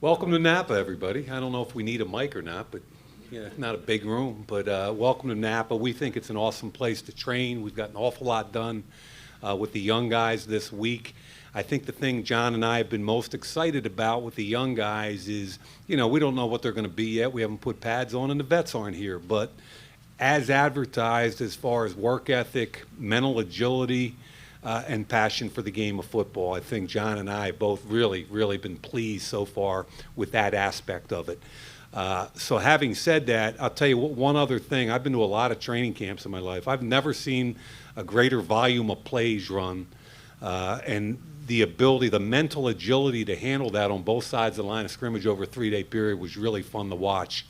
Welcome to Napa, everybody. I don't know if we need a mic or not, but yeah, not a big room, but welcome to Napa. We think it's an awesome place to train. We've got an awful lot done with the young guys this week. I think the thing John and I have been most excited about with the young guys is, we don't know what they're going to be yet. We haven't put pads on and the vets aren't here, but as advertised as far as work ethic, mental agility, and passion for the game of football. I think John and I have both really been pleased so far with that aspect of it. So having said that, I'll tell you one other thing. I've been to a lot of training camps in my life. I've never seen a greater volume of plays run, and the ability, the mental agility to handle that on both sides of the line of scrimmage over a 3-day period was really fun to watch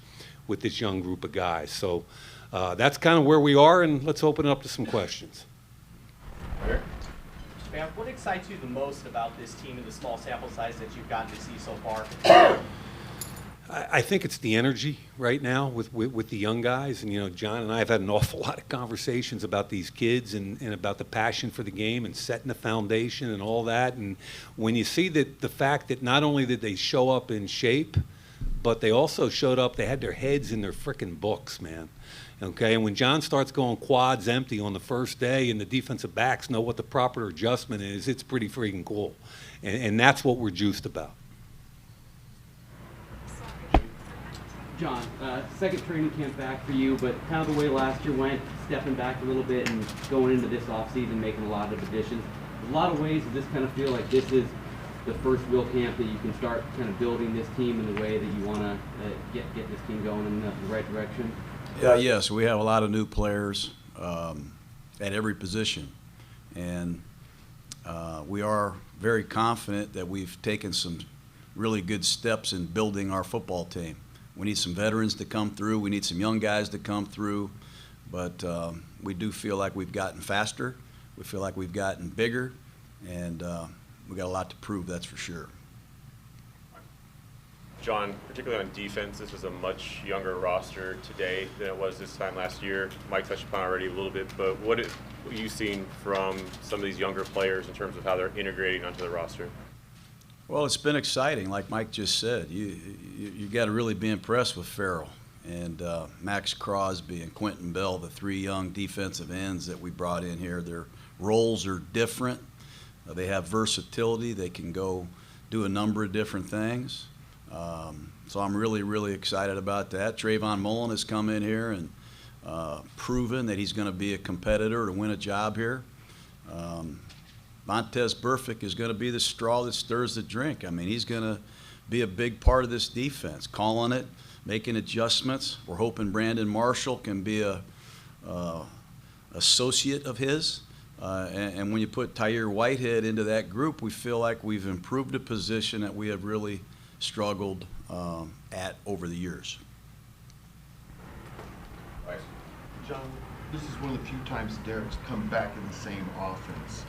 with this young group of guys. So that's kind of where we are, and let's open it up to some questions. What excites you the most about this team and the small sample size that you've gotten to see so far? I think it's the energy right now with the young guys. And, John and I have had an awful lot of conversations about these kids and about the passion for the game and setting the foundation and all that. And when you see the fact that not only did they show up in shape, but they also showed up, they had their heads in their frickin' books, man. Okay, and when John starts going quads empty on the first day and the defensive backs know what the proper adjustment is, it's pretty freaking cool. And that's what we're juiced about. John, second training camp back for you, but kind of the way last year went, stepping back a little bit and going into this offseason, making a lot of additions. In a lot of ways, does this kind of feel like this is the first real camp that you can start kind of building this team in the way that you want to get this team going in the right direction? Yes, we have a lot of new players at every position, and we are very confident that we've taken some really good steps in building our football team. We need some veterans to come through. We need some young guys to come through, but we do feel like we've gotten faster. We feel like we've gotten bigger, and we got a lot to prove, that's for sure. John, particularly on defense, this was a much younger roster today than it was this time last year. Mike touched upon it already a little bit, but what have you seen from some of these younger players in terms of how they're integrating onto the roster? Well, it's been exciting, like Mike just said. You got to really be impressed with Farrell and Max Crosby and Quentin Bell, the three young defensive ends that we brought in here. Their roles are different. They have versatility. They can go do a number of different things. So I'm really excited about that. Trayvon Mullen has come in here and proven that he's going to be a competitor to win a job here. Montez Burfict is going to be the straw that stirs the drink. I mean, he's going to be a big part of this defense, calling it, making adjustments. We're hoping Brandon Marshall can be a associate of his. And when you put Tyre Whitehead into that group, we feel like we've improved a position that we have really struggled at over the years. John, this is one of the few times Derek's come back in the same offense.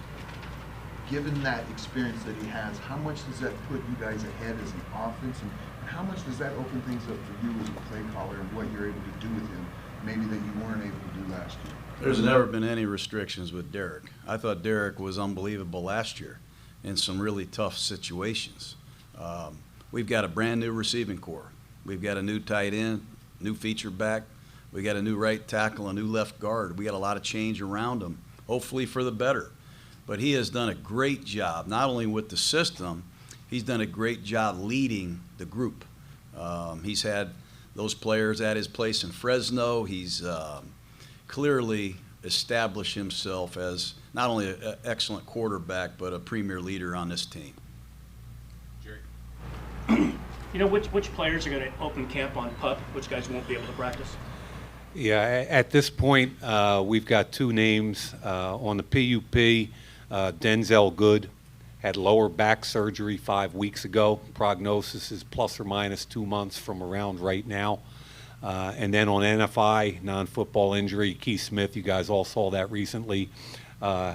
Given that experience that he has, how much does that put you guys ahead as an offense, and how much does that open things up for you as a play caller and what you're able to do with him, maybe that you weren't able to do last year? There's never been any restrictions with Derek. I thought Derek was unbelievable last year in some really tough situations. We've got a brand new receiving corps. We've got a new tight end, new feature back. We got a new right tackle, a new left guard. We got a lot of change around him, hopefully for the better. But he has done a great job, not only with the system, he's done a great job leading the group. He's had those players at his place in Fresno. He's clearly established himself as not only an excellent quarterback, but a premier leader on this team. Which players are going to open camp on PUP, which guys won't be able to practice? Yeah, at this point, we've got two names on the PUP. Denzel Good had lower back surgery 5 weeks ago. Prognosis is plus or minus 2 months from around right now. And then on NFI, non-football injury, Keith Smith, you guys all saw that recently.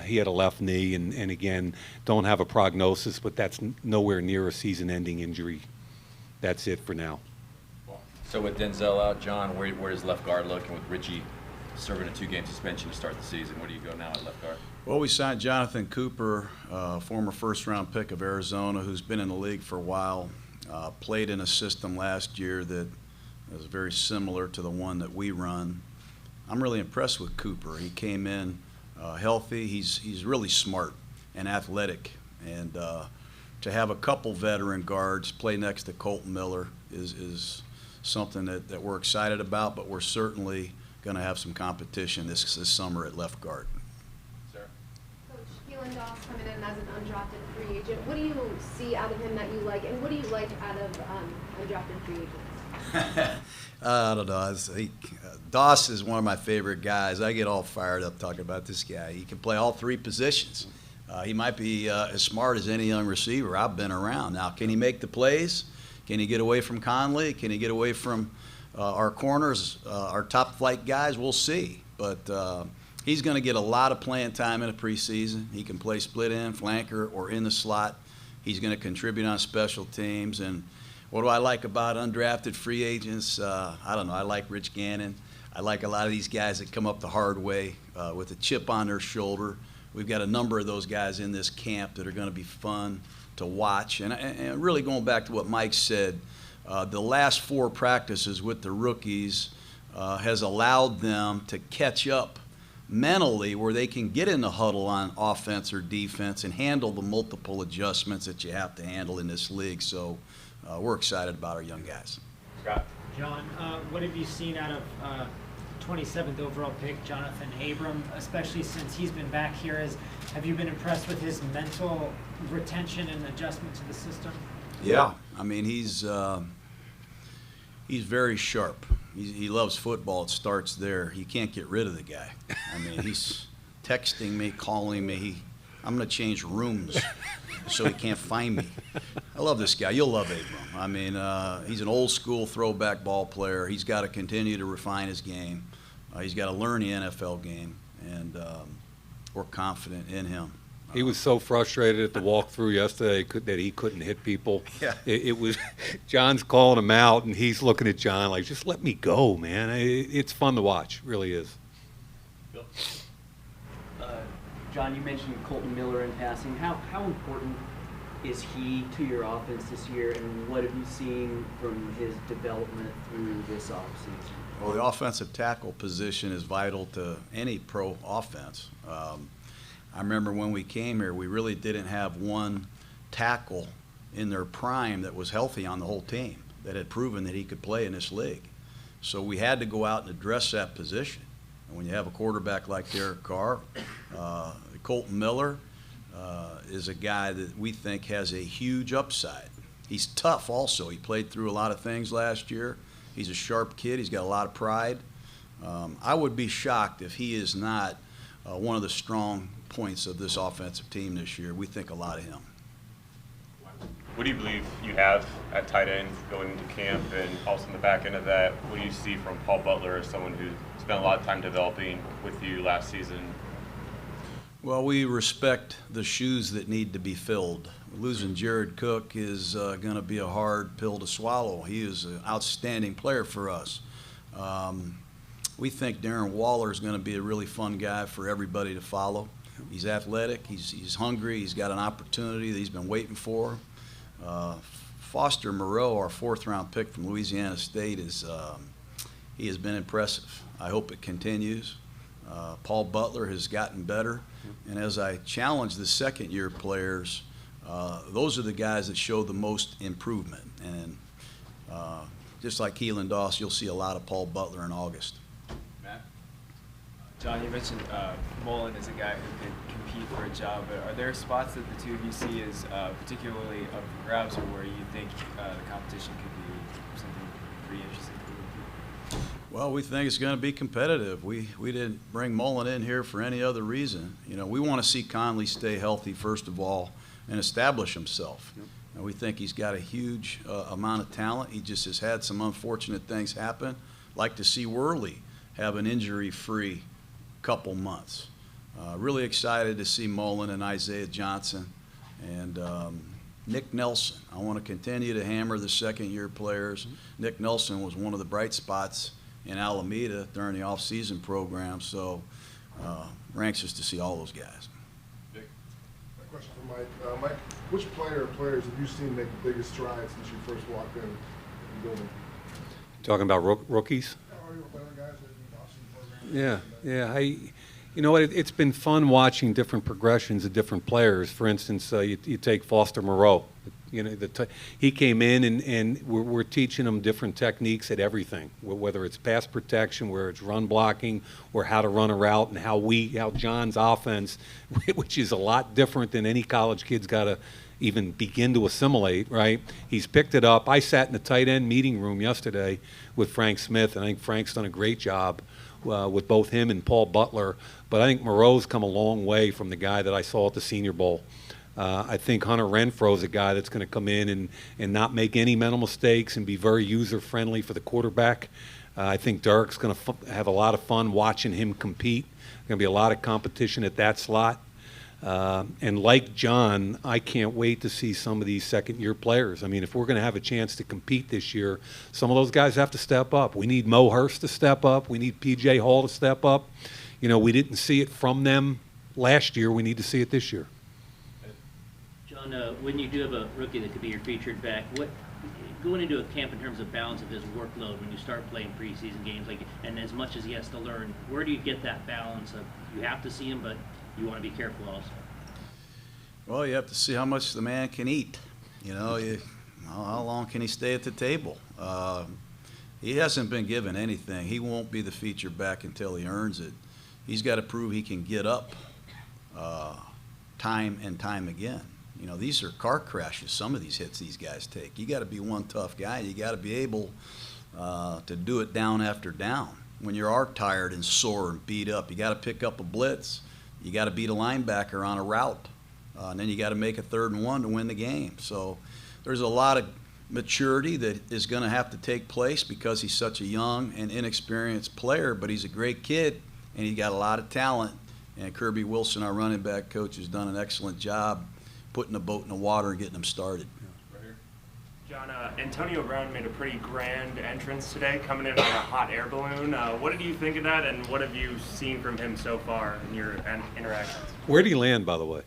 He had a left knee, and again, don't have a prognosis, but that's nowhere near a season-ending injury. That's it for now. So with Denzel out, John, where does left guard look? And with Richie serving a 2-game suspension to start the season, where do you go now at left guard? Well, we signed Jonathan Cooper, former first-round pick of Arizona, who's been in the league for a while. Played in a system last year that is very similar to the one that we run. I'm really impressed with Cooper. He came in healthy. He's really smart and athletic. And to have a couple veteran guards play next to Colton Miller is something that we're excited about, but we're certainly going to have some competition this summer at left guard. Sarah? Coach, Keelan Doss coming in as an undrafted free agent. What do you see out of him that you like, and what do you like out of undrafted free agents? I don't know. Doss is one of my favorite guys. I get all fired up talking about this guy. He can play all three positions. He might be as smart as any young receiver I've been around. Now, can he make the plays? Can he get away from Conley? Can he get away from our corners, our top flight guys? We'll see. But he's going to get a lot of playing time in the preseason. He can play split end, flanker, or in the slot. He's going to contribute on special teams. And what do I like about undrafted free agents? I don't know. I like Rich Gannon. I like a lot of these guys that come up the hard way with a chip on their shoulder. We've got a number of those guys in this camp that are going to be fun to watch. And really going back to what Mike said, the last 4 practices with the rookies has allowed them to catch up mentally where they can get in the huddle on offense or defense and handle the multiple adjustments that you have to handle in this league. So we're excited about our young guys. Scott? John, what have you seen out of 27th overall pick, Jonathan Abram, especially since he's been back here? Have you been impressed with his mental retention and adjustment to the system? Yeah, I mean, he's very sharp. He loves football. It starts there. You can't get rid of the guy. I mean, he's texting me, calling me. I'm going to change rooms so he can't find me. I love this guy. You'll love Abram. I mean, he's an old-school throwback ball player. He's got to continue to refine his game. He's got to learn the NFL game, and we're confident in him. He was so frustrated at the walkthrough yesterday that he couldn't hit people. Yeah. It was John's calling him out, and he's looking at John like, just let me go, man. It's fun to watch, really is. Bill? John, you mentioned Colton Miller in passing. How important is he to your offense this year, and what have you seen from his development through this offseason? Well, the offensive tackle position is vital to any pro offense. I remember when we came here, we really didn't have one tackle in their prime that was healthy on the whole team that had proven that he could play in this league. So we had to go out and address that position. And when you have a quarterback like Derek Carr, Colton Miller is a guy that we think has a huge upside. He's tough also. He played through a lot of things last year. He's a sharp kid. He's got a lot of pride. I would be shocked if he is not one of the strong points of this offensive team this year. We think a lot of him. What do you believe you have at tight end going into camp, and also in the back end of that, what do you see from Paul Butler as someone who spent a lot of time developing with you last season? Well, we respect the shoes that need to be filled. Losing Jared Cook is going to be a hard pill to swallow. He is an outstanding player for us. We think Darren Waller is going to be a really fun guy for everybody to follow. He's athletic, he's hungry, he's got an opportunity that he's been waiting for. Foster Moreau, our 4th-round pick from Louisiana State, he has been impressive. I hope it continues. Paul Butler has gotten better, and as I challenge the second-year players, those are the guys that show the most improvement. And just like Keelan Doss, you'll see a lot of Paul Butler in August. Matt? John, you mentioned Mullen is a guy who could compete for a job, but are there spots that the two of you see as particularly up for grabs, or where you think the competition could be something pretty interesting for you? Well, we think it's going to be competitive. We didn't bring Mullen in here for any other reason. You know, we want to see Conley stay healthy, first of all, and establish himself. Yep. And we think he's got a huge amount of talent. He just has had some unfortunate things happen. Like to see Worley have an injury-free couple months. Really excited to see Mullen and Isaiah Johnson and Nick Nelson. I want to continue to hammer the second-year players. Mm-hmm. Nick Nelson was one of the bright spots in Alameda during the off-season program, so we're anxious to see all those guys. Vic? Question for Mike. Mike, which player or players have you seen make the biggest strides since you first walked in the building? Talking about rookies? Or you other guys that you've seen programs? Yeah. You know what? It's been fun watching different progressions of different players. For instance, you take Foster Moreau. You know, he came in and we're teaching him different techniques at everything, whether it's pass protection, where it's run blocking, or how to run a route, and how John's offense, which is a lot different than any college kid's got to even begin to assimilate, right? He's picked it up. I sat in the tight end meeting room yesterday with Frank Smith, and I think Frank's done a great job with both him and Paul Butler. But I think Moreau's come a long way from the guy that I saw at the Senior Bowl. I think Hunter Renfro's a guy that's going to come in and not make any mental mistakes and be very user-friendly for the quarterback. I think Derek's going to have a lot of fun watching him compete. There's going to be a lot of competition at that slot. And like John, I can't wait to see some of these second-year players. I mean, if we're going to have a chance to compete this year, some of those guys have to step up. We need Mo Hurst to step up. We need P.J. Hall to step up. You know, we didn't see it from them last year. We need to see it this year. John, when you do have a rookie that could be your featured back, what going into a camp in terms of balance of his workload when you start playing preseason games, and as much as he has to learn, where do you get that balance of you have to see him, but you want to be careful also? Well, you have to see how much the man can eat. You know, how long can he stay at the table? He hasn't been given anything. He won't be the feature back until he earns it. He's got to prove he can get up time and time again. You know, these are car crashes, some of these hits these guys take. You got to be one tough guy. You got to be able to do it down after down. When you are tired and sore and beat up, you got to pick up a blitz. You got to beat a linebacker on a route. And then you got to make a 3rd and 1 to win the game. So there's a lot of maturity that is going to have to take place because he's such a young and inexperienced player, but he's a great kid and he's got a lot of talent. And Kirby Wilson, our running back coach, has done an excellent job putting the boat in the water and getting them started. Right here. John, Antonio Brown made a pretty grand entrance today, coming in on a hot air balloon. What did you think of that, and what have you seen from him so far in your interactions? Where did he land, by the way?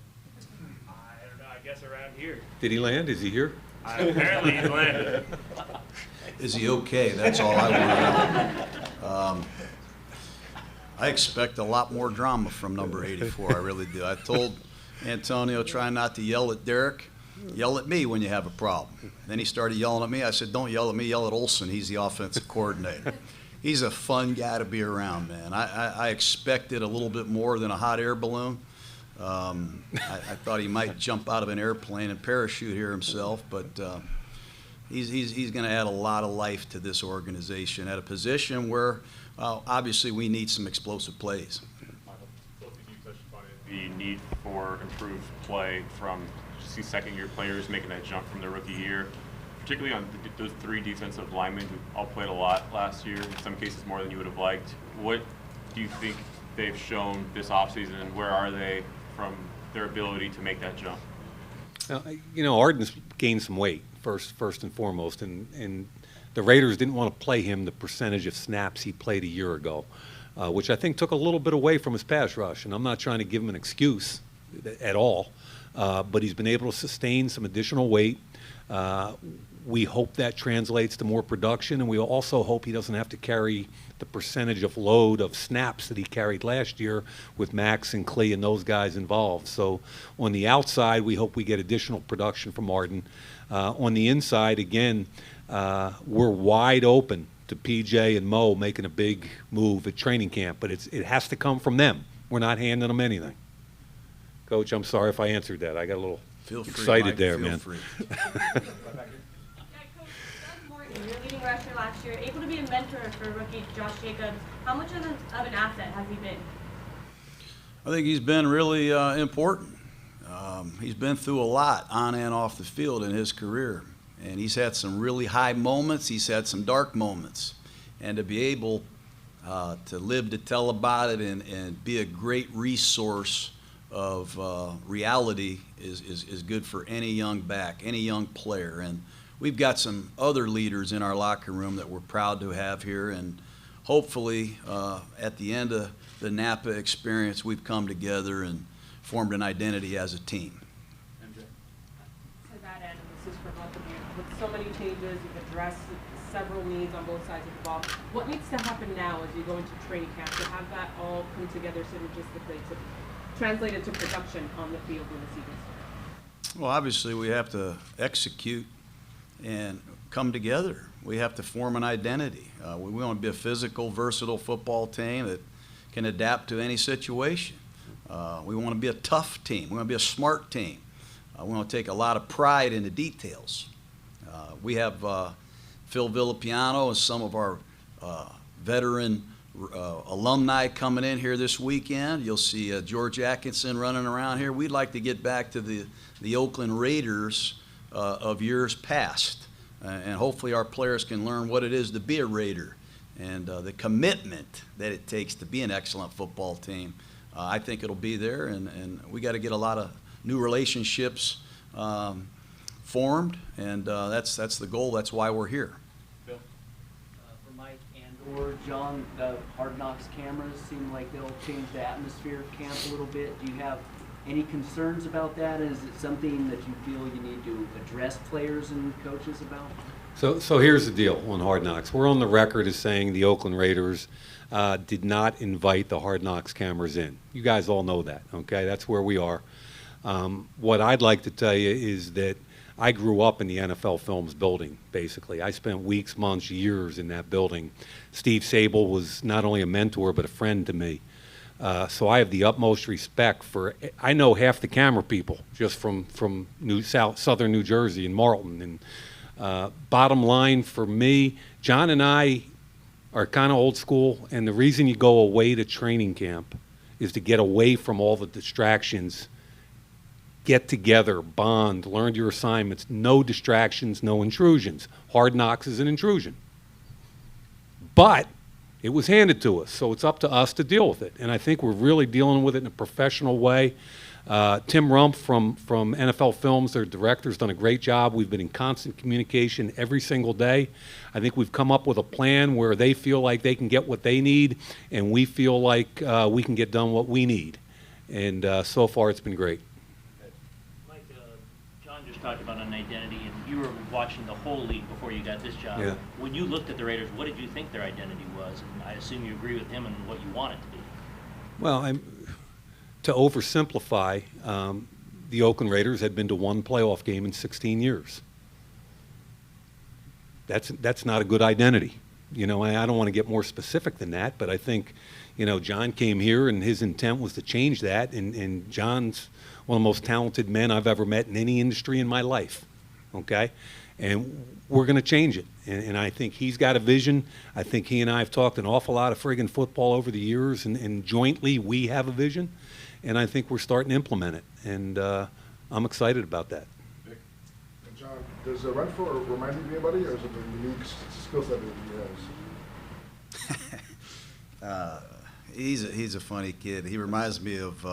I don't know, I guess around here. Did he land? Is he here? Apparently he's landed. Is he okay? That's all I want to know. I expect a lot more drama from number 84. I really do. I told Antonio, try not to yell at Derek. Yell at me when you have a problem. Then he started yelling at me. I said, don't yell at me, yell at Olson. He's the offensive coordinator. He's a fun guy to be around, man. I expected a little bit more than a hot air balloon. I thought he might jump out of an airplane and parachute here himself, but he's going to add a lot of life to this organization at a position where obviously we need some explosive plays. The need for improved play from just these second-year players making that jump from their rookie year, particularly on those 3 defensive linemen who all played a lot last year, in some cases more than you would have liked. What do you think they've shown this offseason, and where are they from their ability to make that jump? You know, Arden's gained some weight, first and foremost, and the Raiders didn't want to play him the percentage of snaps he played a year ago. Which I think took a little bit away from his pass rush. And I'm not trying to give him an excuse at all, but he's been able to sustain some additional weight. We hope that translates to more production, and we also hope he doesn't have to carry the percentage of load of snaps that he carried last year with Max and Clee and those guys involved. So on the outside, we hope we get additional production from Arden. On the inside, again, we're wide open to PJ and Mo making a big move at training camp, but it has to come from them. We're not handing them anything. Coach, I'm sorry if I answered that. I got a little excited Mike, there, feel man. Free. Your leading rusher last year, able to be a mentor for rookie Josh Jacobs. How much of an asset has he been? I think he's been really important. He's been through a lot on and off the field in his career. And he's had some really high moments. He's had some dark moments. And to be able to live to tell about it and be a great resource of reality is good for any young back, any young player. And we've got some other leaders in our locker room that we're proud to have here. And hopefully at the end of the Napa experience, we've come together and formed an identity as a team. that end, and this is for both of you. With so many changes, you've addressed several needs on both sides of the ball. What needs to happen now as you go into training camp to have that all come together synergistically to translate into production on the field when the season starts? Well, obviously, we have to execute and come together. We have to form an identity. We want to be a physical, versatile football team that can adapt to any situation. We want to be a tough team. We want to be a smart team. We want to take a lot of pride in the details. We have Phil Villapiano and some of our veteran alumni coming in here this weekend. You'll see George Atkinson running around here. We'd like to get back to the Oakland Raiders of years past. And hopefully our players can learn what it is to be a Raider and the commitment that it takes to be an excellent football team. I think it'll be there, and we got to get a lot of new relationships formed, and that's the goal. That's why we're here. Bill? For Mike and or John, the Hard Knocks cameras seem like they'll change the atmosphere of camp a little bit. Do you have any concerns about that? Is it something that you feel you need to address players and coaches about? So here's the deal on Hard Knocks. We're on the record as saying the Oakland Raiders did not invite the Hard Knocks cameras in. You guys all know that, okay? That's where we are. What I'd like to tell you is that I grew up in the NFL Films building, basically. I spent weeks, months, years in that building. Steve Sable was not only a mentor but a friend to me. So I have the utmost respect for, I know half the camera people just from southern New Jersey and Marlton. And bottom line for me, John and I are kind of old school, and the reason you go away to training camp is to get away from all the distractions, get together, bond, learn your assignments, no distractions, no intrusions. Hard Knocks is an intrusion. But it was handed to us, so it's up to us to deal with it. And I think we're really dealing with it in a professional way. Tim Rump from NFL Films, their director's done a great job. We've been in constant communication every single day. I think we've come up with a plan where they feel like they can get what they need, and we feel like we can get done what we need. And so far, it's been great. Mike, John just talked about an identity, and you were watching the whole league before you got this job. Yeah. When you looked at the Raiders, what did you think their identity was? And I assume you agree with him and what you want it to be. Well, to oversimplify, the Oakland Raiders had been to one playoff game in 16 years. That's not a good identity. You know, I don't want to get more specific than that, but I think, you know, John came here and his intent was to change that, and John's one of the most talented men I've ever met in any industry in my life, okay? And we're going to change it, and I think he's got a vision. I think he and I have talked an awful lot of friggin' football over the years, and jointly we have a vision, and I think we're starting to implement it, and I'm excited about that. And John, does Renfro remind you of anybody, or is it a unique skill set that he has? He's a funny kid. He reminds me of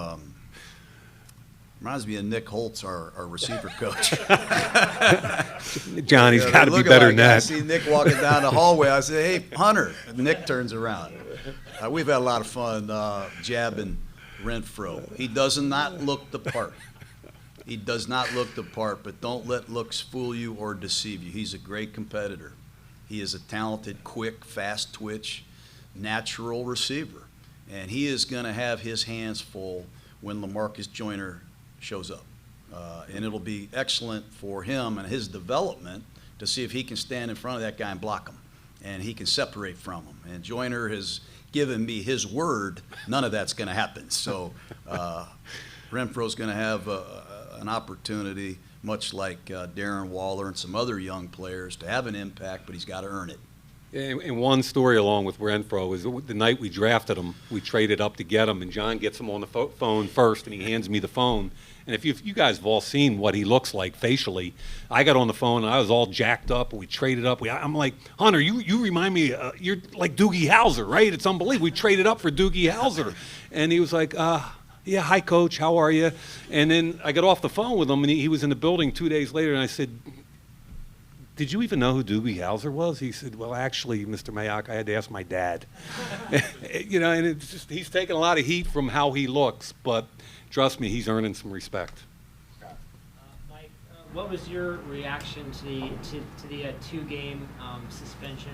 Nick Holtz, our receiver coach. Johnny's got to be better than that. I see Nick walking down the hallway. I say, "Hey, Hunter!" And Nick turns around. We've had a lot of fun jabbing Renfro. He does not look the part. He does not look the part, but don't let looks fool you or deceive you. He's a great competitor. He is a talented, quick, fast twitch, natural receiver. And he is going to have his hands full when LaMarcus Joyner shows up. And it'll be excellent for him and his development to see if he can stand in front of that guy and block him. And he can separate from him. And Joyner has given me his word, none of that's going to happen. So Renfro's going to have an opportunity, much like Darren Waller and some other young players, to have an impact, but he's got to earn it. And one story along with Renfro is the night we drafted him, we traded up to get him, and John gets him on the phone first, and he hands me the phone. And if you guys have all seen what he looks like facially, I got on the phone, and I was all jacked up, and we traded up. I'm like, Hunter, you remind me, you're like Doogie Howser, right? It's unbelievable. We traded up for Doogie Howser. And he was like, yeah, hi, Coach, how are you? And then I got off the phone with him, and he was in the building 2 days later, and I said, did you even know who Doogie Howser was? He said, well, actually, Mr. Mayock, I had to ask my dad. You know, and it's just, he's taking a lot of heat from how he looks, but trust me, he's earning some respect. Mike, What was your reaction to the 2-game suspension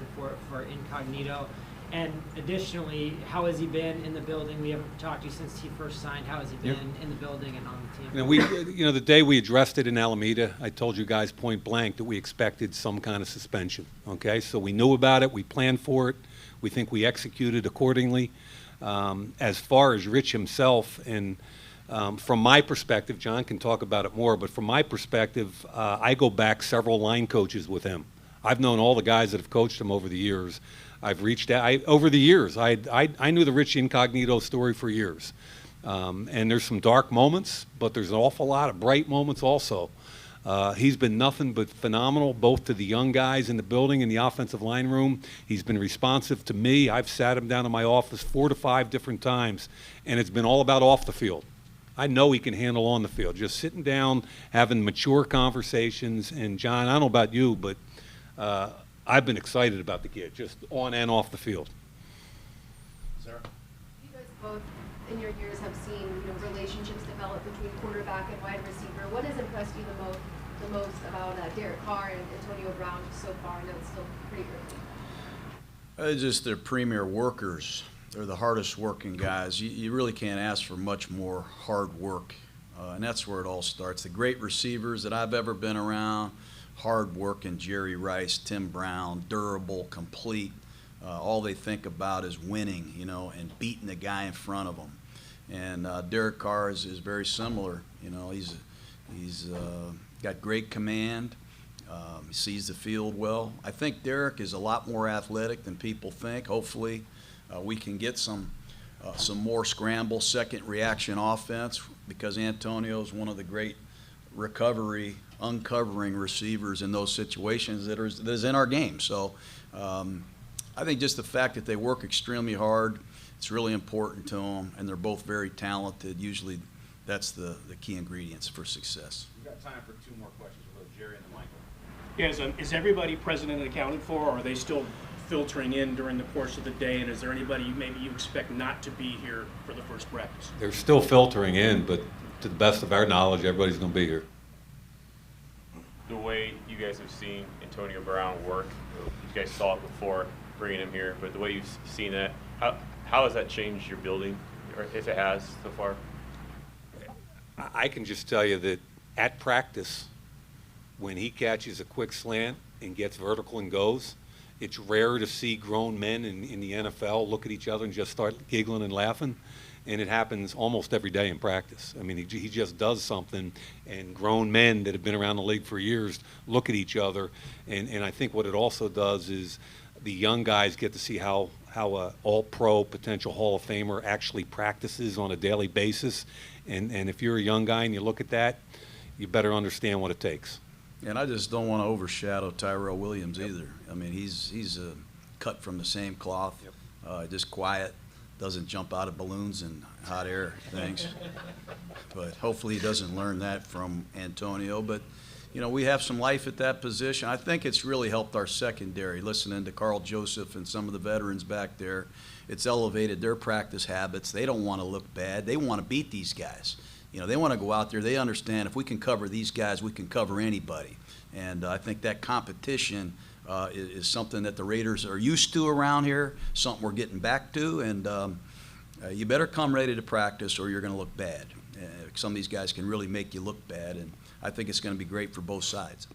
for Incognito? And additionally, how has he been in the building? We haven't talked to you since he first signed. How has he been in the building and on the team? The day we addressed it in Alameda, I told you guys point blank that we expected some kind of suspension. Okay, so we knew about it. We planned for it. We think we executed accordingly. As far as Rich himself, and from my perspective, John can talk about it more, but from my perspective, I go back several line coaches with him. I've known all the guys that have coached him over the years. I've reached out over the years. I knew the Rich Incognito story for years. And there's some dark moments, but there's an awful lot of bright moments also. He's been nothing but phenomenal, both to the young guys in the building and the offensive line room. He's been responsive to me. I've sat him down in my office 4 to 5 different times, and it's been all about off the field. I know he can handle on the field. Just sitting down, having mature conversations. And, John, I don't know about you, but I've been excited about the kid, just on and off the field. You guys both, in your years, have seen relationships develop between quarterback and wide receiver. What has impressed you the most about Derek Carr and Antonio Brown so far? I know it's still pretty early. Just they're premier workers. They're the hardest working guys. You really can't ask for much more hard work, and that's where it all starts. The great receivers that I've ever been around, hard working, Jerry Rice, Tim Brown, durable, complete. All they think about is winning, and beating the guy in front of them. And Derek Carr is very similar. He's got great command. He sees the field well. I think Derek is a lot more athletic than people think. Hopefully, we can get some more scramble, second reaction offense, because Antonio is one of the great uncovering receivers in those situations that is in our game. So I think just the fact that they work extremely hard, it's really important to them, and they're both very talented. Usually that's the key ingredients for success. We've got time for 2 more questions. We'll go Jerry and then Michael. Yeah, is everybody present and accounted for, or are they still filtering in during the course of the day, and is there anybody maybe you expect not to be here for the first practice? They're still filtering in, but to the best of our knowledge, everybody's going to be here. The way you guys have seen Antonio Brown work, you guys saw it before bringing him here, but the way you've seen that, how has that changed your building, or if it has so far? I can just tell you that at practice, when he catches a quick slant and gets vertical and goes, it's rare to see grown men in the NFL look at each other and just start giggling and laughing. And it happens almost every day in practice. I mean, he just does something, and grown men that have been around the league for years look at each other. And I think what it also does is the young guys get to see how a all-pro potential Hall of Famer actually practices on a daily basis. And if you're a young guy and you look at that, you better understand what it takes. And I just don't want to overshadow Tyrell Williams either. I mean, he's cut from the same cloth, just quiet. Doesn't jump out of balloons and hot air things. But hopefully he doesn't learn that from Antonio. But, we have some life at that position. I think it's really helped our secondary. Listening to Carl Joseph and some of the veterans back there, it's elevated their practice habits. They don't want to look bad. They want to beat these guys. They want to go out there. They understand if we can cover these guys, we can cover anybody. And I think that competition is something that the Raiders are used to around here, something we're getting back to, and you better come ready to practice or you're going to look bad. Some of these guys can really make you look bad, and I think it's going to be great for both sides.